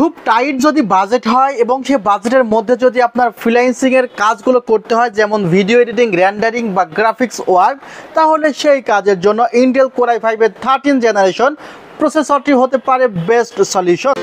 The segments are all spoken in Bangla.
খুব টাইট যদি বাজেট হয় এবং সেই বাজেটের মধ্যে যদি আপনার ফ্রিল্যান্সিং এর কাজগুলো করতে হয়, যেমন ভিডিও এডিটিং, রেন্ডারিং বা গ্রাফিক্স ওয়ার্ক, তাহলে সেই কাজের জন্য ইন্টেল কোর i5 এর 13th জেনারেশন প্রসেসরটি হতে পারে বেস্ট সলিউশন।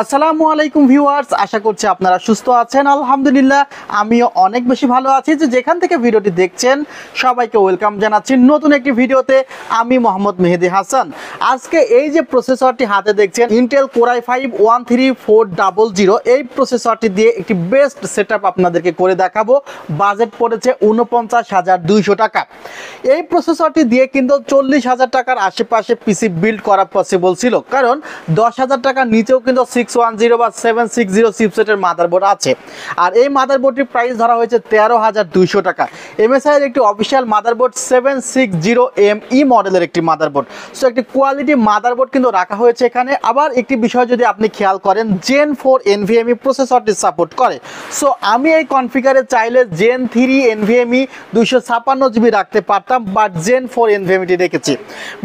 আসসালামু আলাইকুম ভিউয়ার্স, আশা করছি আপনারা সুস্থ আছেন। আলহামদুলিল্লাহ আমিও অনেক বেশি ভালো আছি। যেখান থেকে ভিডিওটি দেখছেন সবাইকে ওয়েলকাম জানাচ্ছি নতুন একটি ভিডিওতে। আমি মোহাম্মদ মেহেদি হাসান। আজকে এই যে প্রসেসরটি হাতে দেখছেন, ইন্টেল কোর i5 13400, এই প্রসেসরটি দিয়ে একটি বেস্ট সেটআপ আপনাদেরকে করে দেখাবো। বাজেট পড়েছে ৪৯,২০০ টাকা। এই প্রসেসরটি দিয়ে কিন্তু ৪০,০০০ টাকার আশেপাশে পিসি বিল্ড করা পসিবল ছিল, কারণ ১০,০০০ টাকার নিচেও কিন্তু 610 বা 760 চিপসেটের মাদারবোর্ড আছে। আর এই মাদারবোর্ডটির প্রাইস ধরা হয়েছে ১৩,২০০ টাকা। এমএসআই এর একটি অফিসিয়াল মাদারবোর্ড 760ME মডেলের একটি মাদারবোর্ড। সো একটি কোয়ালিটি মাদারবোর্ড কিন্তু রাখা হয়েছে এখানে। আবার একটি বিষয় যদি আপনি খেয়াল করেন, Gen 4 NVMe প্রসেসরটি সাপোর্ট করে। সো আমি এই কনফিগারে চাইলে Gen 3 NVMe 256GB রাখতে পারতাম, বাট Gen 4 NVMe রেখেছি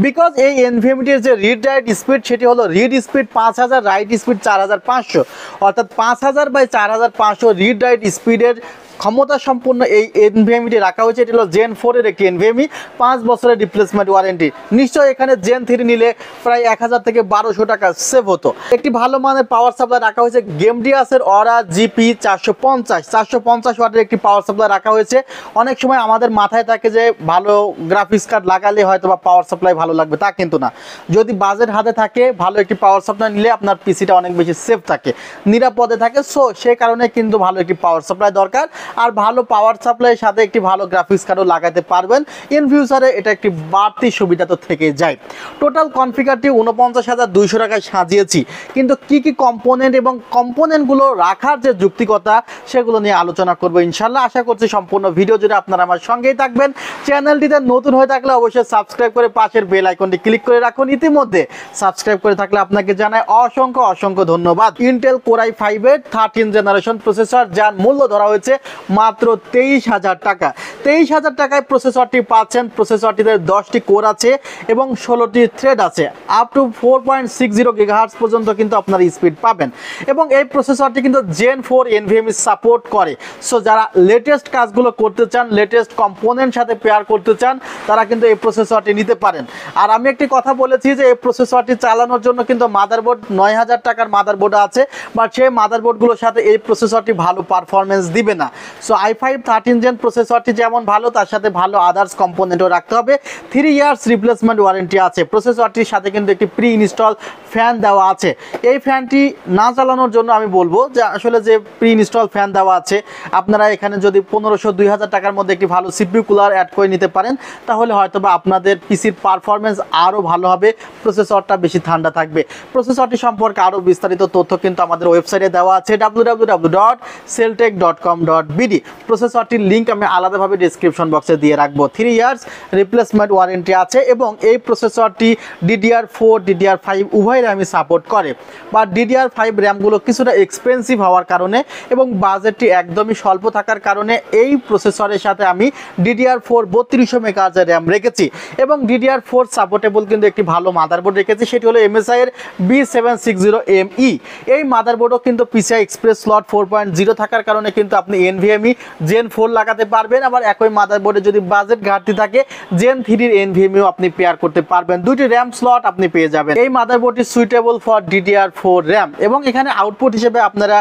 বিকজ এই NVMe যে রিড রাইট স্পিড, সেটি হলো রিড স্পিড 5000, রাইট স্পিড 4500, অর্থাৎ 5000 বাই 4500 রিড রাইট স্পিডের ক্ষমতা সম্পন্ন এই এনভিএমইটি রাখা হয়েছে। এটি হলো Gen 4 এর একটি এনভিএমই, 5 বছরের রিপ্লেসমেন্ট ওয়ারেন্টি। নিশ্চয়ই এখানে Gen 3 নিলে প্রায় 1000 থেকে 1200 টাকা সেভ হতো। একটি ভালো মানের পাওয়ার সাপ্লাই রাখা হয়েছে, গেমডিয়াসের অরা জিপি 450 ওয়াটের একটি পাওয়ার সাপ্লাই রাখা হয়েছে। অনেক সময় আমাদের মাথায় থাকে যে ভালো গ্রাফিক্স কার্ড লাগালে হয়তো বা পাওয়ার সাপ্লাই ভালো লাগবে, তা কিন্তু না। যদি বাজেট হাতে থাকে, ভালো একটি পাওয়ার সাপ্লাই নিলে আপনার পিসিটা অনেক বেশি সেফ থাকে, নিরাপদে থাকে। সো সেই কারণে কিন্তু ভালো একটি পাওয়ার সাপ্লাই দরকার। আর ভালো পাওয়ার সাপ্লাইয়ের সাথে একটি ভালো গ্রাফিক্স কার্ডও লাগাতে পারবেন। ইন ফিউচারে এটা একটি বাড়তি সুবিধা তো থেকে যায়। টোটাল কনফিগারটি ৪৯,২০০ টাকায় সাজিয়েছি, কিন্তু কি কি কম্পোনেন্ট এবং কম্পোনেন্টগুলো রাখার যে যুক্তিকতা, সেগুলো নিয়ে আলোচনা করবো ইনশাল্লাহ। আশা করছি সম্পূর্ণ ভিডিও জুড়ে আপনারা আমার সঙ্গেই থাকবেন। চ্যানেলটিতে নতুন হয়ে থাকলে অবশ্যই সাবস্ক্রাইব করে পাশের বেল আইকনটি ক্লিক করে রাখুন। ইতিমধ্যে সাবস্ক্রাইব করে থাকলে আপনাকে জানাই অসংখ্য ধন্যবাদ। ইন্টেল কোর i5 এর 13th জেনারেশন প্রসেসর, যার মূল্য ধরা হয়েছে মাত্র 23,০০০ টাকা। 23,০০০ টাকায় প্রসেসরটি পাচ্ছেন। প্রসেসরটিতে 10টি কোর আছে এবং 16টি থ্রেড আছে। আপ টু 4.60 GHz পর্যন্ত কিন্তু আপনার স্পিড পাবেন। এবং এই প্রসেসরটি কিন্তু Gen 4 NVMe সাপোর্ট করে। সো যারা লেটেস্ট কাজগুলো করতে চান, লেটেস্ট কম্পোনেন্ট সাথে পেয়ার করতে চান, তারা কিন্তু এই প্রসেসরটি নিতে পারেন। আর আমি একটি কথা বলেছি যে এই প্রসেসরটি চালানোর জন্য কিন্তু মাদারবোর্ড ৯,০০০ টাকার মাদারবোর্ড আছে, বাট সেই মাদারবোর্ডগুলোর সাথে এই প্রসেসরটি ভালো পারফরমেন্স দিবে না। সো i5 13 জেন প্রসেসরটি যেমন ভালো, তার সাথে ভালো আদার্স কম্পোনেন্টও রাখতে হবে। 3 ইয়ার্স রিপ্লেসমেন্ট ওয়ারেন্টি আছে। প্রসেসরটির সাথে কিন্তু একটি প্রি ইনস্টল ফ্যান দেওয়া আছে। এই ফ্যানটি না চালানোর জন্য আমি বলবো যে আসলে যে প্রি ইনস্টল ফ্যান দেওয়া আছে, আপনারা এখানে যদি ১৫০০-২০০০ টাকার মধ্যে একটি ভালো সিপিইউ কুলার অ্যাড করে নিতে পারেন, তাহলে হয়তো বা আপনাদের পিসির পারফরমেন্স আরও ভালো হবে, প্রসেসরটা বেশি ঠান্ডা থাকবে। প্রসেসরটি সম্পর্কে আরও বিস্তারিত তথ্য কিন্তু আমাদের ওয়েবসাইটে দেওয়া আছে, www.celltech.com.bd। প্রসেসরটির লিঙ্ক আমি আলাদাভাবে ডেসক্রিপশন বক্সে দিয়ে রাখবো। 3 ইয়ার্স রিপ্লেসমেন্ট ওয়ারেন্টি আছে এবং এই প্রসেসরটি DDR4 DDR5 উভয় র্যামই সাপোর্ট করে। বা DDR5 র্যামগুলো কিছুটা এক্সপেন্সিভ হওয়ার কারণে এবং বাজেটটি একদমই স্বল্প থাকার কারণে এই প্রসেসরের সাথে আমি DDR4 3200 MHz র্যাম রেখেছি এবং DDR4 সাপোর্টেবল কিন্তু একটি ভালো মাদারবোর্ড রেখেছি, সেটি হলো MSI এর B760ME। এই মাদারবোর্ডও কিন্তু PCI এক্সপ্রেস স্লট 4.0 থাকার কারণে কিন্তু আপনি NVMe Gen 4 লাগাতে পারবেন। আবার একই মাদারবোর্ডে যদি বাজেট ঘাটতি থাকে, Gen 3 এর NVMe আপনি পেয়ার করতে পারবেন। দুইটি র্যাম স্লট আপনি পেয়ে যাবেন। এই মাদারবোর্ডটি সুইটেবল ফর DDR4 র্যাম এবং এখানে আউটপুট হিসেবে আপনারা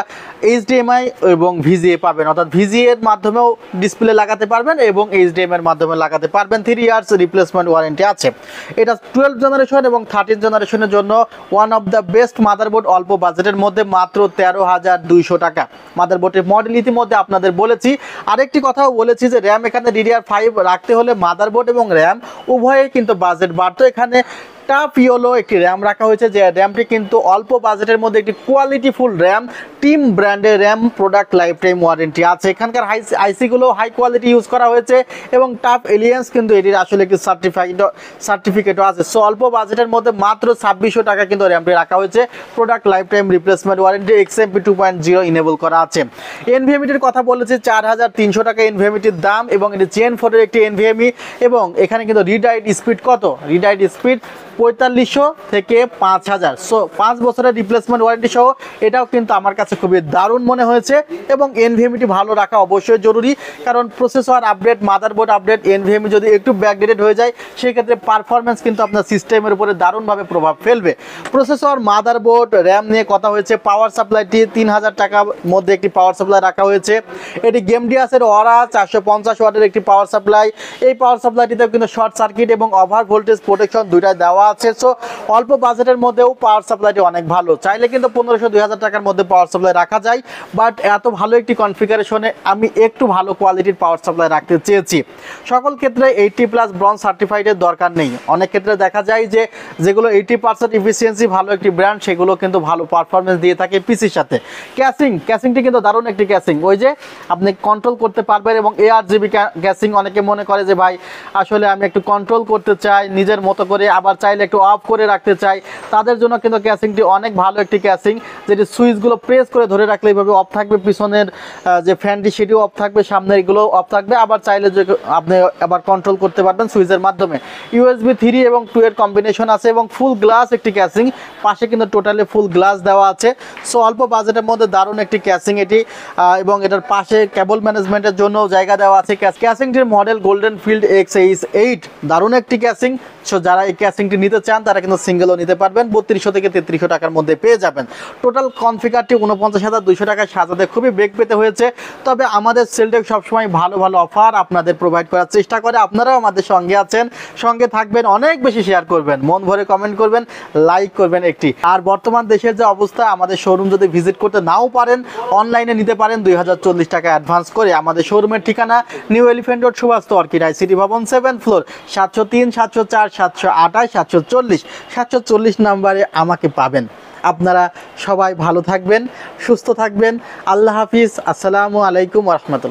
HDMI এবং VGA পাবেন, অর্থাৎ VGA এর মাধ্যমেও ডিসপ্লে লাগাতে পারবেন এবং HDMI এর মাধ্যমে লাগাতে পারবেন। 3 ইয়ার্স রিপ্লেসমেন্ট ওয়ারেন্টি আছে। এটা 12 জেনারেশন এবং 13 জেনারেশনের জন্য one of the best motherboard, অল্প বাজেটের মধ্যে মাত্র 13,২০০ টাকা। মাদারবোর্ডের মডেল ইতিমধ্যে আপনাদের বলেছি। আরেকটি কথাও বলেছি যে র্যাম এখানে DDR5 রাখতে হলে মাদারবোর্ড এবং র্যাম উভয়ে কিন্তু বাজেট বাড়তো। এখানে টাফ ইয়েলো একটি র্যাম রাখা হয়েছে, যে র্যামটি কিন্তু অল্প বাজেটের মধ্যে একটি কোয়ালিটিফুল র্যাম, টিম ব্র্যান্ডের RAM, product life time warranty আছে। এখানকার আইসিগুলো হাই কোয়ালিটি ইউজ করা হয়েছে এবং টাফ এলিয়েন্স কিন্তু এটির আসলে একটি সার্টিফিকেটও আছে। সো অল্প বাজেটের মধ্যে মাত্র ২৬০০ টাকা কিন্তু র্যামটি রাখা হয়েছে। Product life time replacement warranty XMP 2.0 enable করা আছে। এনভিএমিটির কথা বলেছি, ৪,৩০০ টাকা এনভিএমিটির দাম এবং এটি Gen 4 এর একটি এনভিএমি এবং এখানে কিন্তু রিড রাইট স্পিড কত? রিড রাইট স্পিড 4500 থেকে 5000। সো 5 বছরের রিপ্লেসমেন্ট ওয়ারেন্টি সহ এটাও কিন্তু আমার কাছে খুবই দারুণ মনে হয়েছে। এবং এনভিএমইটি ভালো রাখা অবশ্যই জরুরি, কারণ processor update, motherboard update, NVMe যদি একটু ব্যাকডেটেড হয়ে যায় সেক্ষেত্রে পারফরমেন্স কিন্তু আপনার সিস্টেমের উপরে দারুণভাবে প্রভাব ফেলবে। প্রসেসর, মাদারবোর্ড, র্যাম নিয়ে কথা হয়েছে। পাওয়ার সাপ্লাইটি 3000 টাকার মধ্যে একটি পাওয়ার সাপ্লাই রাখা হয়েছে। এটি গেমডিয়াসের অরা 450 ওয়াটের একটি পাওয়ার সাপ্লাই। এই পাওয়ার সাপ্লাইটিতেও কিন্তু শর্ট সার্কিট এবং ওভার ভোল্টেজ প্রোটেকশন দুইটাই দেওয়া আছে। সো অল্প বাজেটের মধ্যেও পাওয়ার সাপ্লাইটি অনেক ভালো। চাইলে কিন্তু 1500-2000 টাকার মধ্যে পাওয়ার সাপ্লাই রাখা যায়, বাট এত ভালো একটি কনফিগারেশনে আমি একটু ভালো কোয়ালিটির পাওয়ার সাপ্লাই রাখতে চেয়েছি। সকল ক্ষেত্রে 80+ ব্রঞ্জ সার্টিফাইডের দরকার নেই। অনেক ক্ষেত্রে দেখা যায় যে যেগুলো 80% ইফিসিয়েন্সি ভালো একটি ব্র্যান্ড, সেগুলো কিন্তু ভালো পারফরমেন্স দিয়ে থাকে পিসির সাথে। ক্যাসিংটি কিন্তু দারুণ একটি ক্যাসিং, ওই যে আপনি কন্ট্রোল করতে পারবেন। এবং ARGB ক্যাসিং, অনেকে মনে করে যে ভাই আসলে আমি একটু কন্ট্রোল করতে চাই নিজের মতো করে, আবার চাইলে একটু অফ করে রাখতে চাই, তাদের জন্য কিন্তু ক্যাসিংটি অনেক ভালো একটি ক্যাসিং, যেটি সুইচগুলো প্রেস করে ধরে রাখলে এইভাবে অফ থাকবে। পিছনের যে ফ্যানটি সেটিও অফ থাকবে, সামনের এগুলো অফ থাকবে। আবার চাইলে যে আপনি আবার কন্ট্রোল করতে পারবেন সুইচের মাধ্যমে। USB 3 এবং 2 এর কম্বিনেশন আছে এবং ফুল গ্লাস একটি ক্যাসিং, পাশে কিন্তু টোটালি ফুল গ্লাস দেওয়া আছে। সো অল্প বাজেটের মধ্যে দারুণ একটি ক্যাসিং এটি। এবং এটার পাশে কেবল ম্যানেজমেন্টের জন্য জায়গা দেওয়া আছে। ক্যাসিংটির মডেল গোল্ডেন ফিল্ড XH8, দারুণ একটি ক্যাসিং। সো যারা এই ক্যাসিংটি নিতে চান তারা কিন্তু সিঙ্গেলও নিতে পারবেন। 3200 থেকে 3300 টাকার মধ্যে পেয়ে যাবেন। টোটাল কনফিগারটি 49,200 টাকায় সাজাতে খুবই বেগ পেতে হয়েছে। তবে আমাদের সেলটেক সবসময় ভালো ভালো অফার আপনাদের প্রোভাইড করার চেষ্টা করে। আপনারাও আমাদের সঙ্গে আছেন, সঙ্গে থাকবেন, অনেক বেশি শেয়ার করবেন, মন ভরে কমেন্ট করবেন, লাইক করবেন একটি। আর বর্তমান দেশের যে অবস্থা, আমাদের শোরুম যদি ভিজিট করতে নাও পারেন, অনলাইনে নিতে পারেন 2040 টাকা অ্যাডভান্স করে। আমাদের শোরুমের ঠিকানা New Elephant Road, Subastu orchid ICT Bhaban, 7th floor, 703, 704, 728, 740, 740 নাম্বারে আমাকে পাবেন। আপনারা সবাই ভালো থাকবেন, সুস্থ থাকবেন। আল্লাহ হাফিজ। আসসালামু আলাইকুম ওয়া রাহমাতুল্লাহ।